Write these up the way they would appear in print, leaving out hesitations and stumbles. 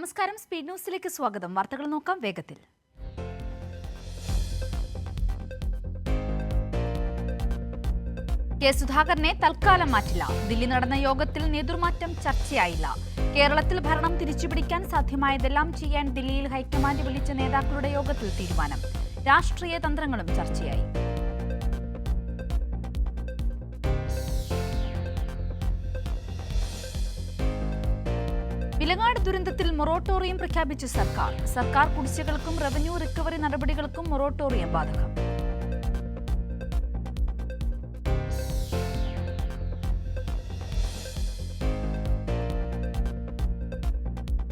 നമസ്കാരം, സ്പീഡ് ന്യൂസിലേക്ക് സ്വാഗതം. വാർത്തകൾ നോക്കാം വേഗത്തിൽ. കെ സുധാകരനെ തൽക്കാലം മാറ്റില്ല. ദില്ലി നടന്ന യോഗത്തിൽ നേതൃമാറ്റം ചർച്ചയായില്ല. കേരളത്തിൽ ഭരണം തിരിച്ചുപിടിക്കാൻ സാധ്യമായതെല്ലാം ചെയ്യാൻ ദില്ലിയിൽ ഹൈക്കമാൻഡ് വിളിച്ച നേതാക്കളുടെ യോഗത്തിൽ തീരുമാനം. രാഷ്ട്രീയ തന്ത്രങ്ങളും ചർച്ചയായി. വിലങ്ങാട് ദുരന്തത്തിൽ മൊറട്ടോറിയം പ്രഖ്യാപിച്ച സർക്കാർ കുടിശ്ശികകൾക്കും റവന്യൂ റിക്കവറി നടപടികൾക്കും മൊറട്ടോറിയം ബാധകം.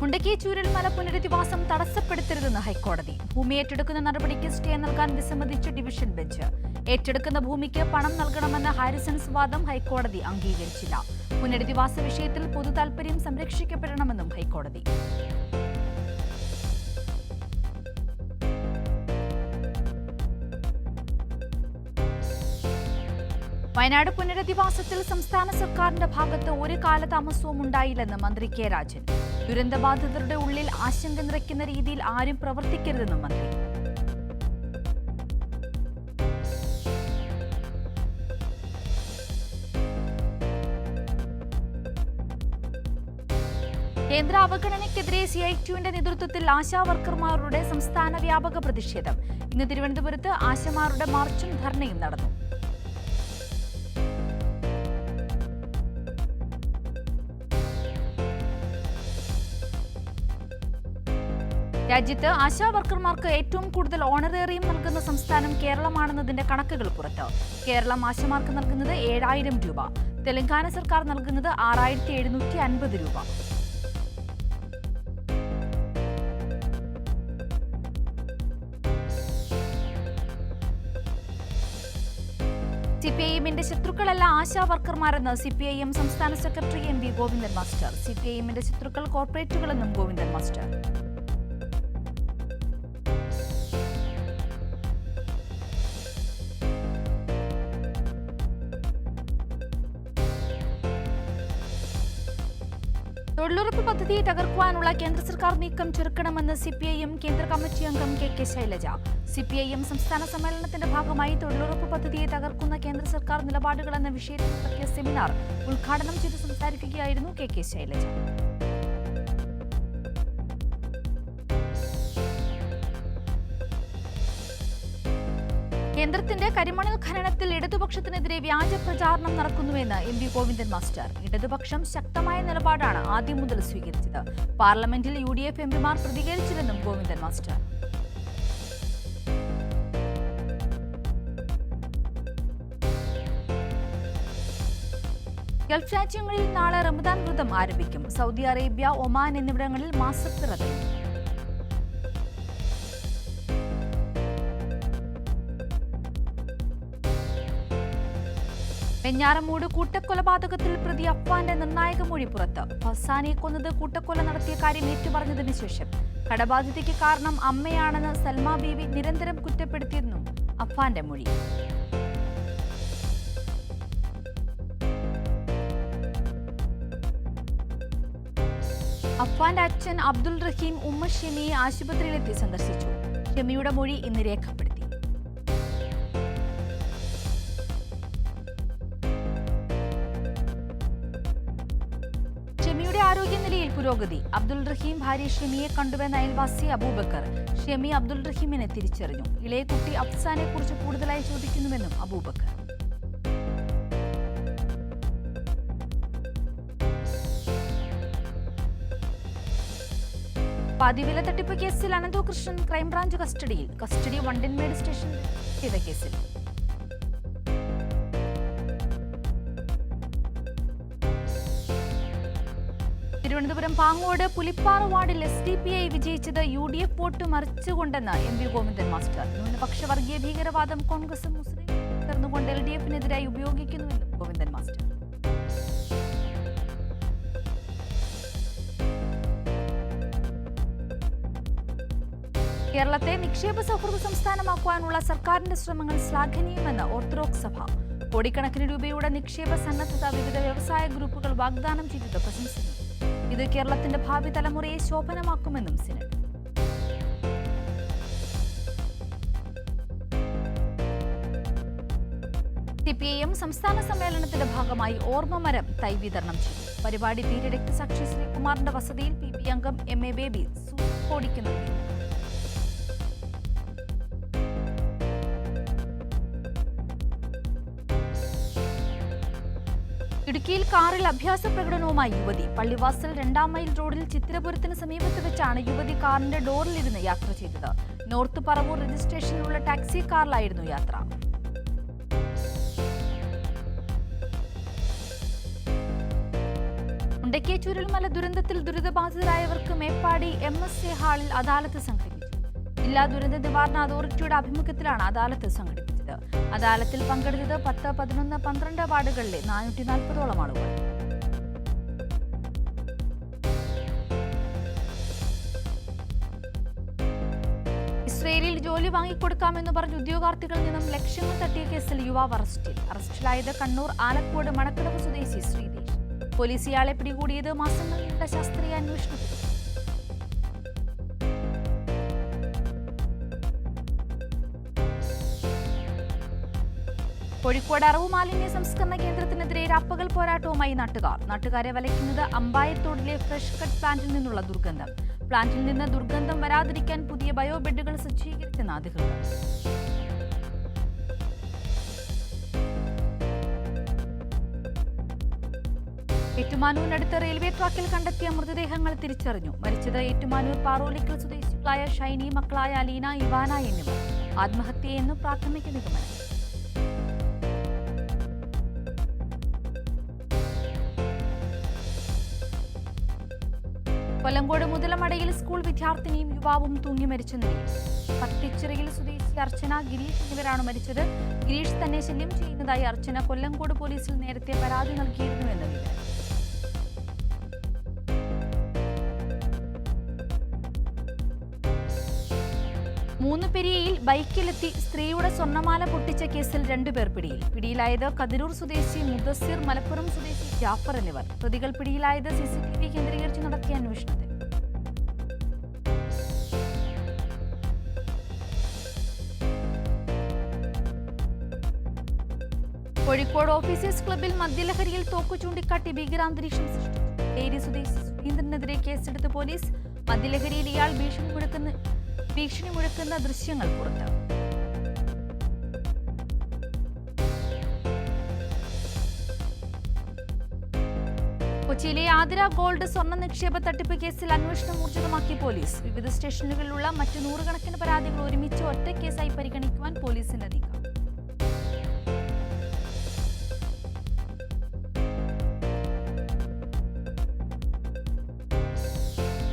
മുണ്ടക്കി ചൂരൽമല പുനരധിവാസം തടസ്സപ്പെടുത്തരുതെന്ന് ഹൈക്കോടതി. ഭൂമി ഏറ്റെടുക്കുന്ന നടപടിക്ക് സ്റ്റേ നൽകാൻ വിസമ്മതിച്ച ഡിവിഷൻ ബെഞ്ച്. ഏറ്റെടുക്കുന്ന ഭൂമിക്ക് പണം നൽകണമെന്ന ഹാരിസൺസ് വാദം ഹൈക്കോടതി അംഗീകരിച്ചില്ല. പുനരധിവാസ വിഷയത്തിൽ പൊതു താൽപര്യം സംരക്ഷിക്കപ്പെടണമെന്നും ഹൈക്കോടതി. വയനാട് പുനരധിവാസത്തിൽ സംസ്ഥാന സർക്കാരിന്റെ ഭാഗത്ത് ഒരു കാലതാമസവും ഉണ്ടായില്ലെന്ന് മന്ത്രി കെ രാജൻ. ദുരന്തബാധിതരുടെ ഉള്ളിൽ ആശങ്ക നിറയ്ക്കുന്ന രീതിയിൽ ആരും പ്രവർത്തിക്കരുതെന്നും മന്ത്രി. കേന്ദ്ര അവഗണനയ്ക്കെതിരെ CITUവിന്റെ നേതൃത്വത്തിൽ ആശാവർക്കർമാരുടെ സംസ്ഥാന വ്യാപക പ്രതിഷേധം. ഇന്ന് തിരുവനന്തപുരത്ത് ആശമാരുടെ മാർച്ചും ധർണയും നടന്നു. രാജ്യത്ത് ആശാവർക്കർമാർക്ക് ഏറ്റവും കൂടുതൽ ഓണറേറിയം നൽകുന്ന സംസ്ഥാനം കേരളമാണെന്നതിന്റെ കണക്കുകൾ പുറത്ത്. കേരളം ആശമാർക്ക് നൽകുന്നത് 7,000 രൂപ. തെലങ്കാന സർക്കാർ നൽകുന്നത് 6,750 രൂപ. CPIMന്റെ ശത്രുക്കളല്ല ആശാവർക്കർമാരെന്ന് CPIM സംസ്ഥാന സെക്രട്ടറി MV ഗോവിന്ദൻ മാസ്റ്റർ. CPIMന്റെ ശത്രുക്കൾ കോർപ്പറേറ്റുകളെന്നും ഗോവിന്ദൻ മാസ്റ്റർ. തൊഴിലുറപ്പ് പദ്ധതിയെ തകർക്കുവാനുള്ള കേന്ദ്ര സർക്കാർ നീക്കം ചെറുക്കണമെന്ന് CPIM കേന്ദ്ര കമ്മിറ്റി അംഗം KK ശൈലജ. CPIM സംസ്ഥാന സമ്മേളനത്തിന്റെ ഭാഗമായി തൊഴിലുറപ്പ് പദ്ധതിയെ തകർക്കുന്ന കേന്ദ്ര സർക്കാർ നിലപാടുകൾ എന്ന വിഷയത്തിൽ നടത്തിയ സെമിനാർ ഉദ്ഘാടനം ചെയ്ത് സംസാരിക്കുകയായിരുന്നു KK ശൈലജ. കേന്ദ്രത്തിന്റെ കരിമണൽ ഖനനത്തിൽ ഇടതുപക്ഷത്തിനെതിരെ വ്യാജ പ്രചാരണം നടക്കുന്നുവെന്ന് MV ഗോവിന്ദൻ മാസ്റ്റർ. ഇടതുപക്ഷം ശക്തമായ നിലപാടാണ് ആദ്യം മുതൽ സ്വീകരിച്ചത്. പാർലമെന്റിൽ UDF MPമാർ പ്രതികരിച്ചില്ലെന്നും ഗോവിന്ദൻ മാസ്റ്റർ. ഗൾഫ് രാജ്യങ്ങളിൽ നാളെ റമദാൻ വ്രതം ആരംഭിക്കും. സൗദി അറേബ്യ, ഒമാൻ എന്നിവിടങ്ങളിൽ മാസപ്പിറ തുടങ്ങി. വെഞ്ഞാറമൂട് കൂട്ടക്കൊലപാതകത്തിൽ പ്രതി അഫ്വാന്റെ നിർണായക മൊഴി പുറത്ത്. ഫസാനെ കൊന്നത് കൂട്ടക്കൊല നടത്തിയ കാര്യം ഏറ്റുപറഞ്ഞതിനു ശേഷം കടബാധ്യതയ്ക്ക് കാരണം അമ്മയാണെന്ന് സൽമ ബീവി നിരന്തരം കുറ്റപ്പെടുത്തിയെന്നും അഫ്വാന്റെ മൊഴി. അഫ്വാന്റെ അച്ഛൻ അബ്ദുൾ റഹീം ഉമ്മ ഷെമിയെ ആശുപത്രിയിലെത്തി സന്ദർശിച്ചു. ഷെമിയുടെ മൊഴി ഇന്ന് രേഖപ്പെടുത്തി. ആരോഗ്യനിലയിൽ പുരോഗതി. അബ്ദുൾ റഹീം ഭാര്യ ഷെമിയെ കണ്ടുവെന്ന അയൽവാസി അബൂബക്കർ. ഷെമി അബ്ദുൾ റഹീമിനെ തിരിച്ചറിഞ്ഞു. ഇളയ കുട്ടി അഫ്സാനെ കുറിച്ച് കൂടുതലായി ചോദിക്കുന്നുവെന്നും അബൂബക്കർ. പതിവില തട്ടിപ്പ് കേസിൽ അനന്തകൃഷ്ണൻ ക്രൈംബ്രാഞ്ച് കസ്റ്റഡി വണ്ടൻമേട് സ്റ്റേഷനിൽ ചെയ്ത കേസിൽ തിരുവനന്തപുരം പാങ്ങോട് പുലിപ്പാറ വാർഡിൽ SDPI വിജയിച്ചത് UDF വോട്ട് മറിച്ചുകൊണ്ടെന്ന് MV ഗോവിന്ദൻ മാസ്റ്റർ. ന്യൂനപക്ഷ വർഗീയ ഭീകരവാദം കോൺഗ്രസും മുസ്ലിം ചേർന്നുകൊണ്ട് LDFനെതിരായി ഉപയോഗിക്കുന്നുവെന്നും ഗോവിന്ദൻ മാസ്റ്റർ. കേരളത്തെ നിക്ഷേപ സൗഹൃദ സംസ്ഥാനമാക്കുവാനുള്ള സർക്കാരിന്റെ ശ്രമങ്ങൾ ശ്ലാഘനീയമെന്ന് ഓർത്തഡോക്സ് സഭ. കോടിക്കണക്കിന് രൂപയുടെ നിക്ഷേപ സന്നദ്ധത വിവിധ വ്യവസായ ഗ്രൂപ്പുകൾ വാഗ്ദാനം ചെയ്തത് പ്രശംസനീയം. ഇത് കേരളത്തിന്റെ ഭാവി തലമുറയെ ശോഭനമാക്കുമെന്നും സിനഡ്. CPIM സംസ്ഥാന സമ്മേളനത്തിന്റെ ഭാഗമായി ഓർമ്മമരം തൈ വിതരണം ചെയ്തു. പരിപാടി ധീരരക്തസാക്ഷി ശ്രീകുമാറിന്റെ വസതിയിൽ PP അംഗം MA ബേബി ഓടിക്കുന്നു. ഇടുക്കിയിൽ കാറിൽ അഭ്യാസ പ്രകടനവുമായി യുവതി. പള്ളിവാസൽ 2-ാം മൈൽ റോഡിൽ ചിത്തിരപുരത്തിന് സമീപത്ത് വെച്ചാണ് യുവതി കാറിന്റെ ഡോറിലിരുന്ന് യാത്ര ചെയ്തത്. നോർത്ത് പറവൂർ രജിസ്ട്രേഷനിലുള്ള ടാക്സി കാറിലായിരുന്നു യാത്ര. മുണ്ടക്കൈ ചൂരൽമല ദുരന്തത്തിൽ ദുരിതബാധിതരായവർക്ക് മേപ്പാടി MSA ഹാളിൽ അദാലത്ത് സംഘടിപ്പിച്ചു. ജില്ലാ ദുരന്ത നിവാരണ അതോറിറ്റിയുടെ ആഭിമുഖ്യത്തിലാണ് അദാലത്ത് സംഘടിപ്പിച്ചത്. അദാലത്തിൽ പങ്കെടുത്തത് 10, 11, 12 വാർഡുകളിലെ 440ഓളം ആളുകൾ. ഇസ്രയേലിൽ ജോലി വാങ്ങിക്കൊടുക്കാമെന്ന് പറഞ്ഞ് ഉദ്യോഗാർത്ഥികളിൽ നിന്നും ലക്ഷങ്ങൾ തട്ടിയ കേസിൽ യുവാവ് അറസ്റ്റിലായത് കണ്ണൂർ ആലക്കോട് മണക്കടവ് സ്വദേശി ശ്രീദേശ്. പോലീസ് ഇയാളെ പിടികൂടിയത് മാസങ്ങൾ നീണ്ട ശാസ്ത്രീയ അന്വേഷണത്തിൽ. കോഴിക്കോട് അറവു മാലിന്യ സംസ്കരണ കേന്ദ്രത്തിനെതിരെ രാപ്പകൽ പോരാട്ടവുമായി നാട്ടുകാരെ വലയ്ക്കുന്നത് അമ്പായത്തോടിലെ ഫ്രഷ് കട്ട് പ്ലാന്റിൽ നിന്നുള്ള ദുർഗന്ധം. പ്ലാന്റിൽ നിന്ന് ദുർഗന്ധം വരാതിരിക്കാൻ പുതിയ ബയോ ബെഡുകൾ സജ്ജീകരിച്ചെന്ന് അധികൃതർ. ഏറ്റുമാനൂരിനടുത്ത് റെയിൽവേ ട്രാക്കിൽ കണ്ടെത്തിയ മൃതദേഹങ്ങൾ തിരിച്ചറിഞ്ഞു. മരിച്ചത് ഏറ്റുമാനൂർ പാറോലിക്കൽ സ്വദേശികളായ ഷൈനി, മക്കളായ അലീന, ഇവാന എന്നിവർ. ആത്മഹത്യയെന്ന് പ്രാഥമിക നിഗമനം. കൊല്ലങ്കോട് മുതലമടയിൽ സ്കൂൾ വിദ്യാർത്ഥിനിയും യുവാവും തൂങ്ങി മരിച്ച നിലയിൽ. പത്തിച്ചിറയിൽ സ്വദേശി അർച്ചന, ഗിരീഷ് എന്നിവരാണ് മരിച്ചത്. ഗിരീഷ് തന്നെ ശല്യം ചെയ്യുന്നതായി അർച്ചന കൊല്ലങ്കോട് പോലീസിൽ നേരത്തെ പരാതി നൽകിയിരുന്നുവെന്ന് വിവരം. മൂന്നുപെരിയയിൽ ബൈക്കിലെത്തി സ്ത്രീയുടെ സ്വർണ്ണമാല പൊട്ടിച്ച കേസിൽ 2 പേർ പിടിയിലായത് കതിരൂർ സ്വദേശി മുദസ്സിർ, മലപ്പുറം സ്വദേശി ജാഫർ എന്നിവർ. പ്രതികൾ പിടിയിലായത് CCTV കേന്ദ്രീകരിച്ച് നടത്തിയ അന്വേഷണത്തിൽ. കോഴിക്കോട് ഓഫീസേഴ്സ് ക്ലബ്ബിൽ മദ്യലഹരിയിൽ തോക്കു ചൂണ്ടിക്കാട്ടി ഭീകരാന്തരീക്ഷം സൃഷ്ടിച്ചു. ഏരി സ്വദേശി സുരേന്ദ്രനെതിരെ കേസെടുത്ത പോലീസ്. മദ്യലഹരിയിൽ ഇയാൾ ഭീഷണി മുഴക്കുന്ന ദൃശ്യങ്ങൾ പുറത്ത്. കൊച്ചിയിലെ ആതിര ഗോൾഡ് സ്വർണ്ണ നിക്ഷേപ തട്ടിപ്പ് കേസിൽ അന്വേഷണം ഊർജിതമാക്കി പോലീസ്. വിവിധ സ്റ്റേഷനുകളിലുള്ള മറ്റ് 100 കണക്കിന് പരാതികൾ ഒരുമിച്ച് ഒറ്റ കേസായി പരിഗണിക്കുവാൻ പോലീസിന്റെ നീക്കം.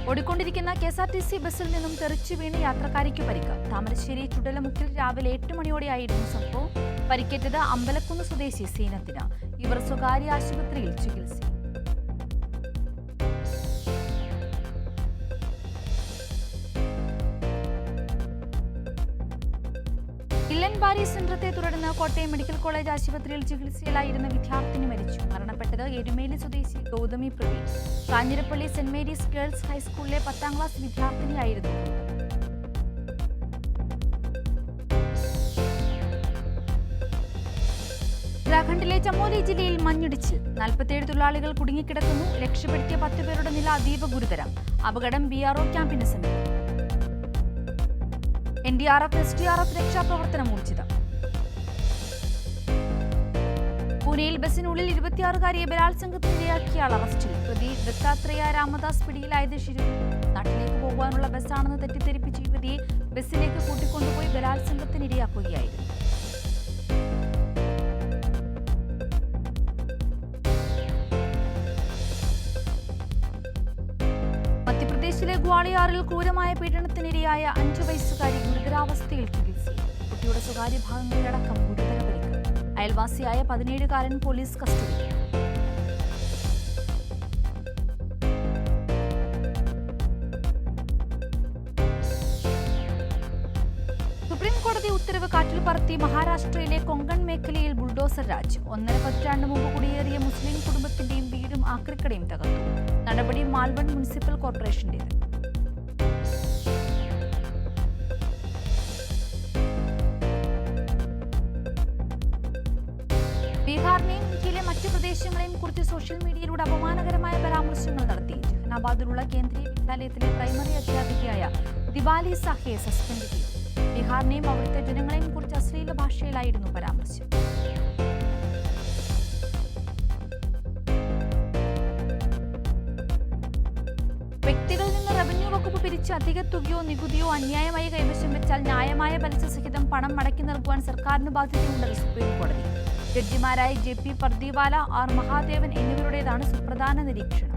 ഓടിക്കൊണ്ടിരിക്കുന്ന KSRTC ബസ്സിൽ നിന്നും തെറിച്ചു വീണ് യാത്രക്കാരിക്ക് പരിക്ക്. താമരശ്ശേരി ചുടലമുക്കിൽ രാവിലെ 8 മണിയോടെയായിരുന്നു സംഭവം. പരിക്കേറ്റത് അമ്പലക്കുന്ന് സ്വദേശി സീനത്തിന്. ഇവർ സ്വകാര്യ ആശുപത്രിയിൽ ചികിത്സ. ഇല്ലൻബാരി സിൻഡ്രത്തെ തുടർന്ന് കോട്ടയം മെഡിക്കൽ കോളേജ് ആശുപത്രിയിൽ ചികിത്സയിലായിരുന്ന വിദ്യാർത്ഥിനി മരിച്ചു. മരണപ്പെട്ടത് എരുമേലി സ്വദേശി Gautami Praveen. Kanjirappally saint Mary's girls ഹൈസ്കൂളിലെ 10ാം ക്ലാസ് വിദ്യാർത്ഥിനിയായിരുന്നു. ഉത്തരാഖണ്ഡിലെ ചമോലി ജില്ലയിൽ മഞ്ഞിടിച്ചിൽ 47 തൊഴിലാളികൾ കുടുങ്ങിക്കിടക്കുന്നു. രക്ഷപ്പെടുത്തിയ 10 പേരുടെ നില അതീവ ഗുരുതരം. അപകടം BRO ക്യാമ്പിന് സമീപം. NDRF, SDRF രക്ഷാപ്രവർത്തനം ഊർജിതം. പൂനെയിൽ ബസിനുള്ളിൽ 26-കാരിയെ ബലാത്സംഗത്തിനിരയാക്കിയ ആൾ അറസ്റ്റിൽ. പ്രതി ദത്താത്രേയ രാമദാസ് പിടിയിലായത് നാട്ടിലേക്ക് പോകാനുള്ള ബസ്സാണെന്ന് തെറ്റിദ്ധരിപ്പിച്ച യുവതിയെ ബസ്സിലേക്ക് കൂട്ടിക്കൊണ്ടുപോയി ബലാത്സംഗത്തിനിരയാക്കുകയായിരുന്നു. മധ്യപ്രദേശിലെ ഗ്വാളിയാറിൽ ക്രൂരമായ പീഡനത്തിനിരയായ 5 വയസ്സുകാരി ഗുരുതരാവസ്ഥയിൽ ചികിത്സയിൽ. കുട്ടിയുടെ സ്വകാര്യ ഭാഗങ്ങളിലടക്കം ഗുരുതര പരിക്ക്. അയൽവാസിയായ 17-കാരൻ പോലീസ് കസ്റ്റഡിയിൽ. സുപ്രീം കോടതി ഉത്തരവ് കാറ്റിൽ പറത്തി മഹാരാഷ്ട്രയിലെ കൊങ്കൺ മേഖലയിൽ ബുൾഡോസർ രാജ്. 1.5 പതിറ്റാണ്ട് മുമ്പ് കുടിയേറിയ മുസ്ലിം കുടുംബത്തിന്റെയും വീടും ആക്രിക്കടയും തകർത്തു. നടപടി മാൽബൺ മുനിസിപ്പൽ കോർപ്പറേഷന്റേത്. ബീഹാറിനെയും ഇന്ത്യയിലെ മറ്റു പ്രദേശങ്ങളെയും കുറിച്ച് സോഷ്യൽ മീഡിയയിലൂടെ അപമാനകരമായ പരാമർശങ്ങൾ നടത്തി. ജഹനാബാദിലുള്ള കേന്ദ്രീയ വിദ്യാലയത്തിലെ പ്രൈമറി അധ്യാപികയായ ദിവാലി സാഹിയെ സസ്പെൻഡ് ചെയ്തു. ബീഹാറിനെയും അവിടുത്തെ ജനങ്ങളെയും കുറിച്ച് അശ്ലീല ഭാഷയിലായിരുന്നു പരാമർശം. വ്യക്തികളിൽ നിന്ന് റവന്യൂ വകുപ്പ് പിരിച്ച് അധിക തുകയോ നികുതിയോ അന്യായമായി കൈവശം വെച്ചാൽ ന്യായമായ പലിശ സഹിതം പണം മടക്കി നൽകുവാൻ സർക്കാരിന് ബാധ്യതയുണ്ടെന്ന് സുപ്രീം കോടതി. ജഡ്ജിമാരായ JP പർദിവാല, R മഹാദേവൻ എന്നിവരുടേതാണ് സുപ്രധാന നിരീക്ഷണം.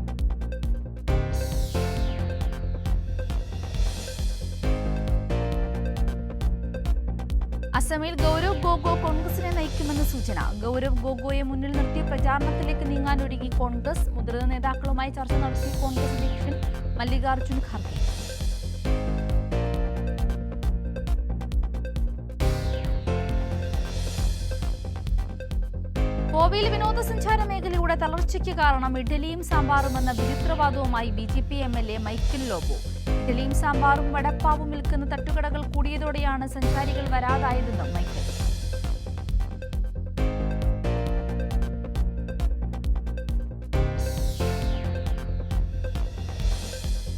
അസമിൽ ഗൗരവ് ഗൊഗോയ് കോൺഗ്രസിനെ നയിക്കുമെന്ന് സൂചന. ഗൗരവ് ഗൊഗോയെ മുന്നിൽ നിർത്തി പ്രചാരണത്തിലേക്ക് നീങ്ങാൻ ഒരുങ്ങി കോൺഗ്രസ്. മുതിർന്ന നേതാക്കളുമായി ചർച്ച നടത്തി കോൺഗ്രസ് അധ്യക്ഷൻ മല്ലികാർജുൻ ഖാർഗെ. ഗോവയിൽ വിനോദസഞ്ചാര മേഖലയുടെ തളർച്ചയ്ക്ക് കാരണം ഇഡ്ഡലിയും സാമ്പാറും എന്ന വിചിത്രവാദവുമായി BJP MLA മൈക്കിൾ ലോബോ. ഇഡ്ഡലിയും സാമ്പാറും വടപ്പാവും വിൽക്കുന്ന തട്ടുകടകൾ കൂടിയതോടെയാണ് സഞ്ചാരികൾ വരാതായതെന്നും മൈക്കിൾ.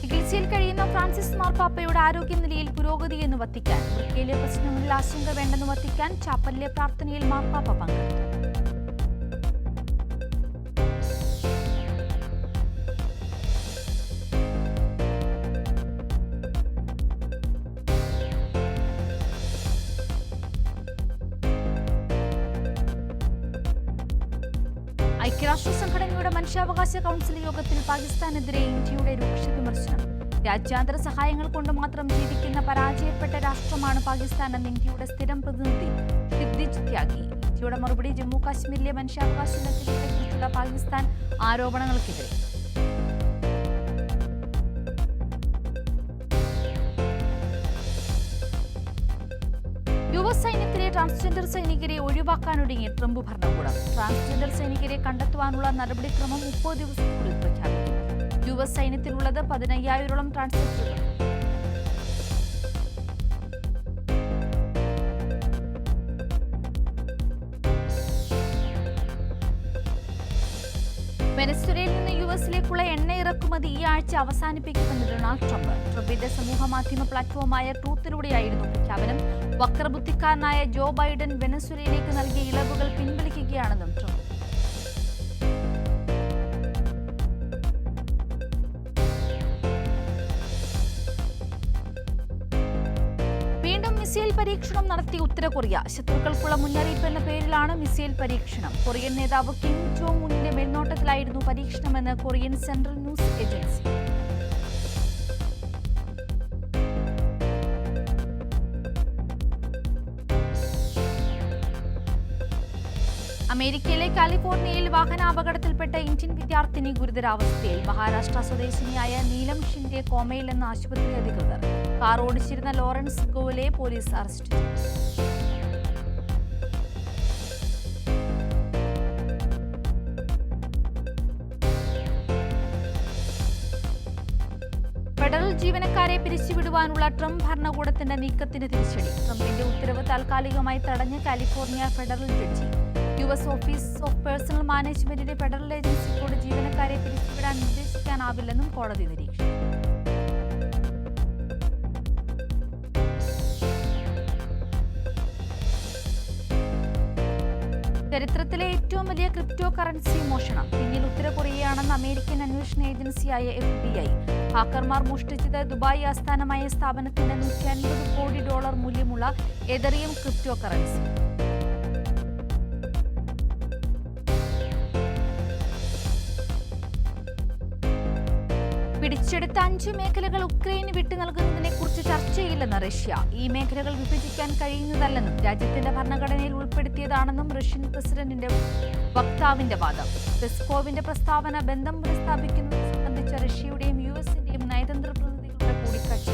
ചികിത്സയിൽ കഴിയുന്ന ഫ്രാൻസിസ് മാർപ്പാപ്പയുടെ ആരോഗ്യനിലയിൽ പുരോഗതിയെന്ന് വത്തിക്കാൻ. വൃക്കയിലെ പ്രശ്നങ്ങളിൽ ആശങ്ക വേണ്ടെന്ന് വത്തിക്കാൻ. ചാപ്പലിലെ പ്രാർത്ഥനയിൽ മാർപ്പാപ്പ പങ്കെടുത്തു. ഐക്യരാഷ്ട്ര സംഘടനയുടെ മനുഷ്യാവകാശ കൗൺസിൽ യോഗത്തിൽ പാകിസ്ഥാനെതിരെ ഇന്ത്യയുടെ രൂക്ഷ വിമർശനം. രാജ്യാന്തര സഹായങ്ങൾ കൊണ്ട് മാത്രം ജീവിക്കുന്ന പരാജയപ്പെട്ട രാഷ്ട്രമാണ് പാകിസ്ഥാൻ എന്ന ഇന്ത്യയുടെ സ്ഥിരം പ്രതിനിധി ഷിദ്ദിജ് ത്യാഗി. ഇന്ത്യയുടെ മറുപടി ജമ്മു കാശ്മീരിലെ മനുഷ്യാവകാശ ലംഘനത്തെക്കുറിച്ചുള്ള പാകിസ്ഥാൻ ആരോപണങ്ങൾക്കെതിരെ. സൈന്യത്തിലെ ട്രാൻസ്ജെൻഡർ സൈനികരെ ഒഴിവാക്കാനൊരുങ്ങി ട്രംപ് ഭരണകൂടം. ട്രാൻസ്ജെൻഡർ സൈനികരെ കണ്ടെത്തുവാനുള്ള നടപടിക്രമം 30 ദിവസത്തിനുള്ളിൽ പ്രഖ്യാപിക്കും. സൈന്യത്തിലുള്ളത് 15,000-ഓളം ട്രാൻസ്ജെൻഡറുകൾ. വെനസ്വേലയിൽ നിന്ന് US-ലേക്കുള്ള എണ്ണ ഇറക്കുമതി ഈ ആഴ്ച അവസാനിപ്പിക്കുമെന്ന് ഡൊണാൾഡ് ട്രംപ്. ട്രംപിന്റെ സമൂഹ മാധ്യമ പ്ലാറ്റ്ഫോമായ ട്രൂത്തിലൂടെയായിരുന്നു പ്രഖ്യാപനം. വക്രബുദ്ധിക്കാരനായ ജോ ബൈഡൻ വെനസ്വേലയിലേക്ക് നൽകിയ ഇളവുകൾ പിൻവലിക്കുകയാണെന്നും ട്രംപ്. വീണ്ടും മിസൈൽ പരീക്ഷണം നടത്തി ഉത്തര കൊറിയ. ശത്രുക്കൾക്കുള്ള മുന്നറിയിപ്പ് എന്ന പേരിലാണ് മിസൈൽ പരീക്ഷണം. കൊറിയൻ നേതാവ് കിം ജോങ് ഉന്നിന്റെ മേൽനോട്ടത്തിലായിരുന്നു പരീക്ഷണമെന്ന് കൊറിയൻ സെൻട്രൽ ന്യൂസ് ഏജൻസി. അമേരിക്കയിലെ കാലിഫോർണിയയിൽ വാഹനാപകടത്തിൽപ്പെട്ട ഇന്ത്യൻ വിദ്യാർത്ഥിനി ഗുരുതരാവസ്ഥയിൽ. മഹാരാഷ്ട്ര സ്വദേശിനിയായ നീലം ഷിൻഡെ കോമയിലെന്ന് ആശുപത്രി അധികൃതർ. കാർ ഓടിച്ചിരുന്ന ലോറൻസ് ഗോവലെ പോലീസ് അറസ്റ്റ് ചെയ്തു. ഫെഡറൽ ജീവനക്കാരെ പിരിച്ചുവിടുവാനുള്ള ട്രംപ് ഭരണകൂടത്തിന്റെ നീക്കത്തിന് തിരിച്ചടി. ട്രംപിന്റെ ഉത്തരവ് താൽക്കാലികമായി തടഞ്ഞ California federal judge. US office of personal മാനേജ്മെന്റിന്റെ ഫെഡറൽ ഏജൻസിയോട് ജീവനക്കാരെ പിരിച്ചുവിടാൻ നിർദ്ദേശിക്കാനാവില്ലെന്നും കോടതി നിരീക്ഷിച്ചു. ചരിത്രത്തിലെ ഏറ്റവും വലിയ ക്രിപ്റ്റോ കറൻസി മോഷണം. പിന്നിൽ ഉത്തര കൊറിയയാണെന്ന് അമേരിക്കൻ അന്വേഷണ ഏജൻസിയായ FBI. ഹാക്കർമാർ മോഷ്ടിച്ചത് ദുബായ് ആസ്ഥാനമായ സ്ഥാപനത്തിന്റെ $150 കോടി മൂല്യമുള്ള എതറിയം ക്രിപ്റ്റോ കറൻസി. പിടിച്ചെടുത്ത 5 മേഖലകൾ ഉക്രൈന് വിട്ടു നൽകുന്നതിനെ കുറിച്ച് ചർച്ചയില്ലെന്ന് റഷ്യ. ഈ മേഖലകൾ വിഭജിക്കാൻ കഴിയുന്നതല്ലെന്നും രാജ്യത്തിന്റെ ഭരണഘടനയിൽ ഉൾപ്പെടുത്തിയതാണെന്നും റഷ്യൻ പ്രസിഡന്റിന്റെ വക്താവിന്റെ വാദം. പെസ്കോവിന്റെ പ്രസ്താവന ബന്ധം പുനഃസ്ഥാപിക്കുന്നത് സംബന്ധിച്ച റഷ്യയുടെയും US-ന്റെയും നയതന്ത്ര പ്രതിനിധികളുടെ കൂടിക്കാഴ്ച.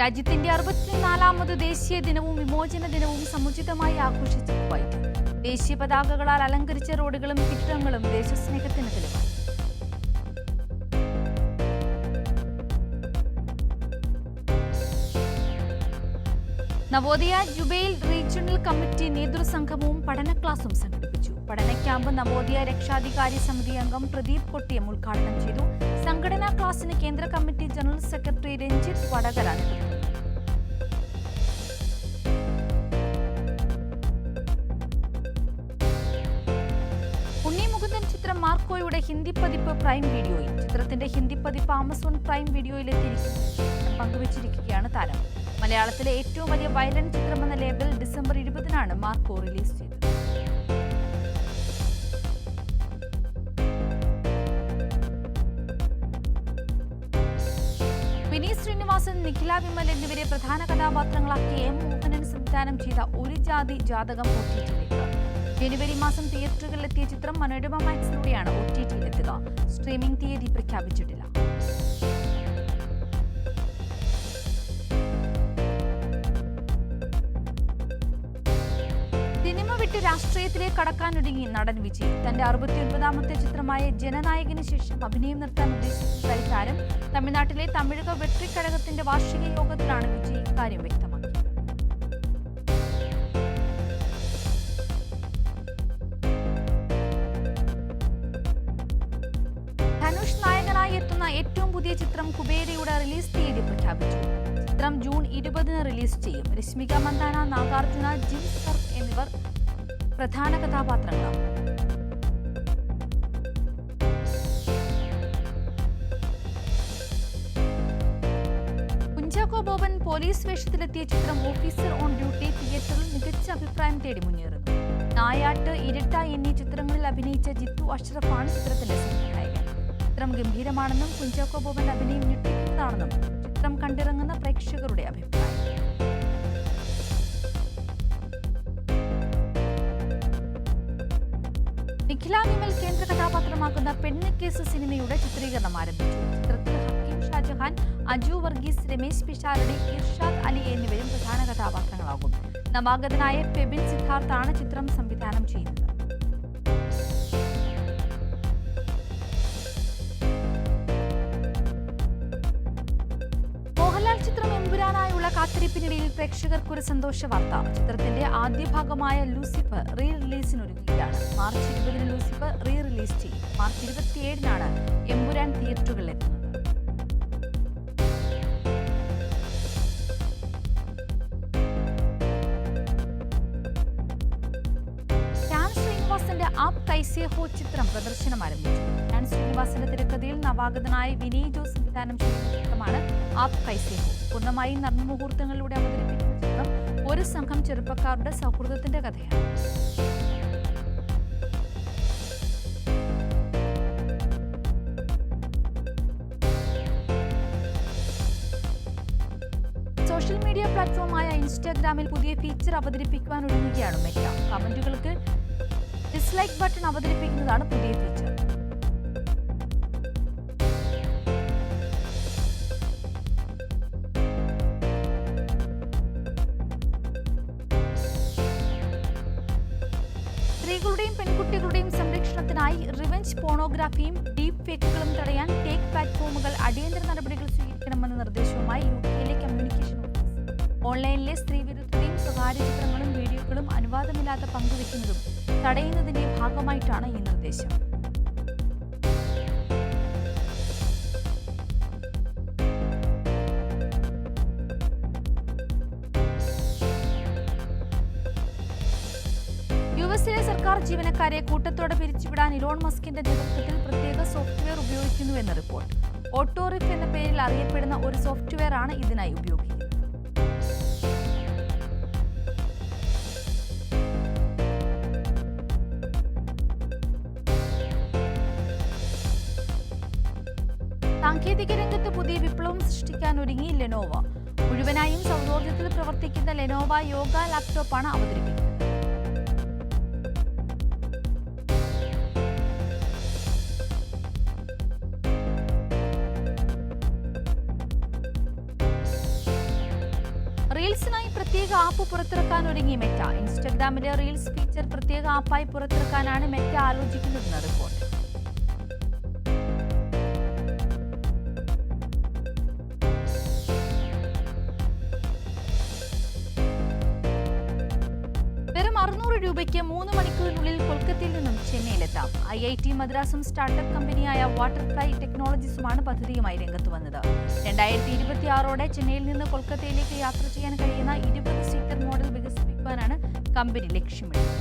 രാജ്യത്തിന്റെ 64ാമത് ദേശീയ ദിനവും വിമോചന ദിനവും സമുചിതമായി ആഘോഷിച്ചു കുവൈറ്റ്. ദേശീയ പതാകകളാൽ അലങ്കരിച്ച റോഡുകളും കെട്ടിടങ്ങളും ദേശസ്നേഹത്തിന് തെളിവായി. നവോദയ ജുബൈൽ റീജിയണൽ കമ്മിറ്റി നേതൃസംഗമവും പഠന ക്ലാസും സംഘടിപ്പിച്ചു. പഠന ക്യാമ്പ് നവോദയ രക്ഷാധികാരി സമിതി അംഗം പ്രദീപ് കൊട്ടിയം ഉദ്ഘാടനം ചെയ്തു. സംഘടനാ ക്ലാസിന് കേന്ദ്ര committee general secretary Ranjith Vadakara നേതൃത്വം. ഉണ്ണി മുകുന്ദൻ ചിത്രം മാർക്കോയുടെ ഹിന്ദി പതിപ്പ് പ്രൈം വീഡിയോയിൽ. ചിത്രത്തിന്റെ ഹിന്ദി പതിപ്പ് ആമസോൺ പ്രൈം വീഡിയോയിലെത്തിയിരിക്കുന്നു പങ്കുവച്ചിരിക്കുകയാണ് താരം. മലയാളത്തിലെ ഏറ്റവും വലിയ വയലന്റ് ചിത്രമെന്ന ലേബൽ ഡിസംബർ 20-നാണ് മാർക്കോ റിലീസ് ചെയ്തത്. വിനീത് ശ്രീനിവാസൻ, നിഖില വിമൽ എന്നിവരെ പ്രധാന കഥാപാത്രങ്ങളാക്കി എം മോഹനൻ സംവിധാനം ചെയ്ത ഒരു ജാതി ജാതകം OTT-യിലേക്ക്. ജനുവരി മാസം തിയേറ്ററുകളിലെത്തിയ ചിത്രം മനോരമ മാക്സിലൂടെയാണ് OTT-യിലെത്തുക. സ്ട്രീമിംഗ് തീയതി പ്രഖ്യാപിച്ചിട്ടില്ല. സിനിമ വിട്ട് രാഷ്ട്രീയത്തിലേക്ക് കടക്കാനൊരുങ്ങി നടൻ വിജയ്. തന്റെ 69ാമത്തെ ചിത്രമായ ജനനായകന് ശേഷം അഭിനയം നിർത്താൻ ഉദ്ദേശിക്കുന്ന താരം തമിഴ്നാട്ടിലെ തമിഴക വെട്രിക്കഴകത്തിന്റെ വാർഷിക യോഗത്തിലാണ് വിജയ് ഇക്കാര്യം വ്യക്തമാക്കിയത്. ധനുഷ് നായകനായി എത്തുന്ന ഏറ്റവും പുതിയ ചിത്രം കുബേരയുടെ റിലീസ് തീയതി പ്രഖ്യാപിച്ചു. ചിത്രം ജൂൺ 20-ന് റിലീസ് ചെയ്യും. രശ്മിക മന്ദാന, നാഗാർജുന, ജിം സർഫ് എന്നിവർ പ്രധാന കഥാപാത്രങ്ങളാണ്. കുഞ്ചാക്കോ ബോബൻ പോലീസ് വേഷത്തിലെത്തിയ ചിത്രം ഓഫീസർ ഓൺ ഡ്യൂട്ടി തിയേറ്ററിൽ മികച്ച അഭിപ്രായം തേടി മുന്നേറുന്നു. നായാട്ട്, ഇരട്ട എന്നീ ചിത്രങ്ങളിൽ അഭിനയിച്ച ജിത്തു അഷ്റഫാണ് ചിത്രത്തിന്റെ സംവിധായകൻ. ചിത്രം ഗംഭീരമാണെന്നും കുഞ്ചാക്കോ ബോബന്റെ അഭിനയം ഞെട്ടിക്കുന്നതാണെന്നും ചിത്രം കണ്ടിറങ്ങുന്ന പ്രേക്ഷകരുടെ അഭിപ്രായം. നിഖില വിമൽ കേന്ദ്ര കഥാപാത്രമാക്കുന്ന പെണ്ണ് കേസ് സിനിമയുടെ ചിത്രീകരണം ആരംഭിച്ചു. ചിത്രത്തിൽ ഹക്കീം ഷാജഹാൻ, അജു വർഗീസ്, രമേശ് പിഷാരടി, ഇർഷാദ് അലി എന്നിവരും പ്രധാന കഥാപാത്രങ്ങളാകും. നവാഗതനായ ഫെബിൻ സിദ്ധാർത്ഥാണ് ചിത്രം സംവിധാനം ചെയ്യുന്നത്. ചിത്രം എമ്പുരാനായുള്ള കാത്തിരിപ്പിനിടയിൽ പ്രേക്ഷകർക്കൊരു സന്തോഷ വാർത്ത. ചിത്രത്തിന്റെ ആദ്യ ഭാഗമായ ലൂസിഫർ റീ റിലീസിനൊരുങ്ങുകയാണ്. മാർച്ച് 20-ന് ലൂസിഫർ റീ റിലീസ് ചെയ്യും. മാർച്ച് 27-നാണ് എമ്പുരാൻ തിയേറ്ററുകളിലെത്തുന്നത്. ശ്രീനിവാസന്റെ ആപ് കൈസേ ഹോ ചിത്രം പ്രദർശനം ആരംഭിച്ചു. ശ്രീനിവാസന്റെ തിരക്കഥയിൽ നവാഗതനായ വിനയ് ജോസ് സംവിധാനം ചെയ്യുന്ന ചിത്രമാണ് ആപ് കൈസേ ഹോ. പൂർണ്ണമായും നർമ്മമുഹൂർത്തങ്ങളിലൂടെ അവതരിപ്പിക്കുന്ന ചിത്രം ഒരു സംഘം ചെറുപ്പക്കാരുടെ സൗഹൃദത്തിന്റെ കഥയാണ്. സോഷ്യൽ മീഡിയ പ്ലാറ്റ്ഫോമായ ഇൻസ്റ്റാഗ്രാമിൽ പുതിയ ഫീച്ചർ അവതരിപ്പിക്കുവാൻ ഒരുങ്ങുകയാണ് മെറ്റ. കമന്റുകൾക്ക് ഡിസ്ലൈക്ക് ബട്ടൺ അവതരിപ്പിക്കുന്നതാണ് പുതിയ ഫീച്ചർ. സ്ത്രീകളുടെയും പെൺകുട്ടികളുടെയും സംരക്ഷണത്തിനായി റിവെഞ്ച് പോണോഗ്രാഫിയും ഡീപ് ഫേക്കുകളും തടയാൻ ടേക്ക് പ്ലാറ്റ്ഫോമുകൾ അടിയന്തര നടപടികൾ സ്വീകരിക്കണമെന്ന നിർദ്ദേശവുമായി UK-യിലെ കമ്മ്യൂണിക്കേഷൻ ഓഫീസ്. ഓൺലൈനിലെ സ്ത്രീവിരുദ്ധതയും സ്വകാര്യ ചിത്രങ്ങളും വീഡിയോകളും അനുവാദമില്ലാതെ പങ്കുവെക്കുന്നതും തടയുന്നതിന്റെ ഭാഗമായിട്ടാണ് ഈ നിർദ്ദേശം. യുഎസിലെ സർക്കാർ ജീവനക്കാരെ കൂട്ടത്തോടെ പിരിച്ചുവിടാൻ ഇലോൺ മസ്കിന്റെ നേതൃത്വത്തിൽ പ്രത്യേക സോഫ്റ്റ്വെയർ ഉപയോഗിക്കുന്നുവെന്ന് റിപ്പോർട്ട്. ഓട്ടോറിഫ് എന്ന പേരിൽ അറിയപ്പെടുന്ന ഒരു സോഫ്റ്റ്വെയർ ആണ് ഇതിനായി ഉപയോഗിക്കുന്നത്. സാങ്കേതിക രംഗത്ത് പുതിയ വിപ്ലവം സൃഷ്ടിക്കാൻ ഒരുങ്ങി ലെനോവ. മുഴുവനായും സൗരോർജ്ജത്തിൽ പ്രവർത്തിക്കുന്ന ലെനോവ യോഗ ലാപ്ടോപ്പാണ് അവതരിപ്പിക്കുന്നത്. പ്രത്യേക ആപ്പ് പുറത്തിറക്കാൻ ഒരുങ്ങി മെറ്റ. ഇൻസ്റ്റഗ്രാമിലെ റീൽസ് ഫീച്ചർ പ്രത്യേക ആപ്പായി പുറത്തിറക്കാനാണ് മെറ്റ ആലോചിക്കുന്നതെന്ന് റിപ്പോർട്ട്. വെറും 600 രൂപയ്ക്ക് 3 മണിക്കൂറിനുള്ളിൽ കൊൽക്കത്തയിൽ നിന്നും ചെന്നൈയിലെത്താം. IIT മദ്രാസും സ്റ്റാർട്ടപ്പ് കമ്പനിയായ വാട്ടർഫ്ലൈ ടെക്നോളജീസുമാണ് പദ്ധതിയുമായി രംഗത്ത് വന്നത്. 2026ഓടെ ചെന്നൈയിൽ നിന്ന് കൊൽക്കത്തയിലേക്ക് യാത്ര ചെയ്യാൻ കഴിയുന്ന 20 സീറ്റർ മോഡൽ വികസിപ്പിക്കാനാണ് കമ്പനി ലക്ഷ്യമിടുന്നത്.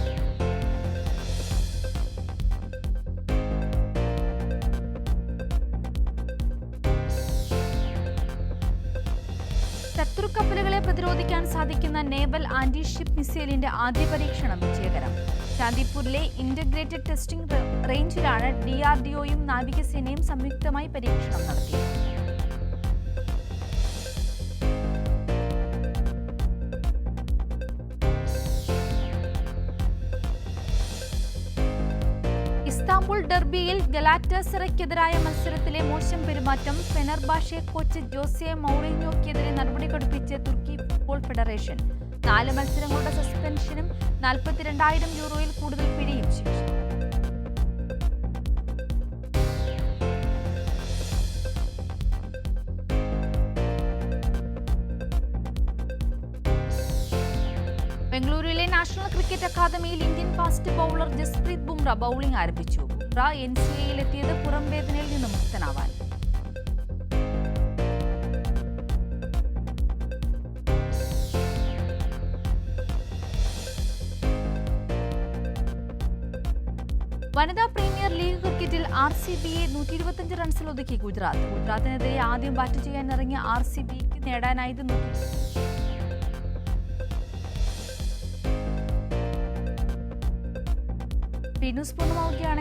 ശത്രുക്കപ്പലുകളെ പ്രതിരോധിക്കാൻ സാധിക്കുന്ന നേവൽ ആന്റി ഷിപ്പ് മിസൈലിന്റെ ആദ്യ പരീക്ഷണം വിജയകരം. ചാന്ദിപ്പൂരിലെ ഇന്റഗ്രേറ്റഡ് ടെസ്റ്റിംഗ് റേഞ്ചിലാണ് DRDOയും നാവികസേനയും സംയുക്തമായി പരീക്ഷണം നടത്തിയത്. ഇസ്താംബുൾ ഡെർബിയിൽ ഗലാറ്റസറയ്ക്കെതിരായ മത്സരത്തിലെ മോശം പെരുമാറ്റം ഫെനർബാഷെ കോച്ച് ജോസെ മൗറിഞ്ഞോയ്ക്കെതിരെ നടപടി ഘടിപ്പിച്ച് തുർക്കി ഫുട്ബോൾ ഫെഡറേഷൻ. 4 മത്സരങ്ങളുടെ സസ്പെൻഷനും 42,000 യൂറോയിൽ കൂടുതൽ പിഴയും ശിക്ഷ. ബംഗളൂരുവിലെ നാഷണൽ ക്രിക്കറ്റ് അക്കാദമിയിൽ Indian fast bowler Jasprit Bumrah bowling ആരംഭിച്ചു. ബുംറ NCAയിലെത്തിയത് പുറം വേദനയിൽ നിന്ന് മുക്തനാവാൻ. വനിതാ പ്രീമിയർ ലീഗ് ക്രിക്കറ്റിൽ RCBയെ 125 റൺസിൽ ഒതുക്കി ഗുജറാത്ത്. ഗുജറാത്തിനെതിരെ ആദ്യം ബാറ്റ് ചെയ്യാൻ ഇറങ്ങിയ RCBക്ക് നേടാനായത് ന്യൂസ് പൂർണ്ണമാവുകയാണ്.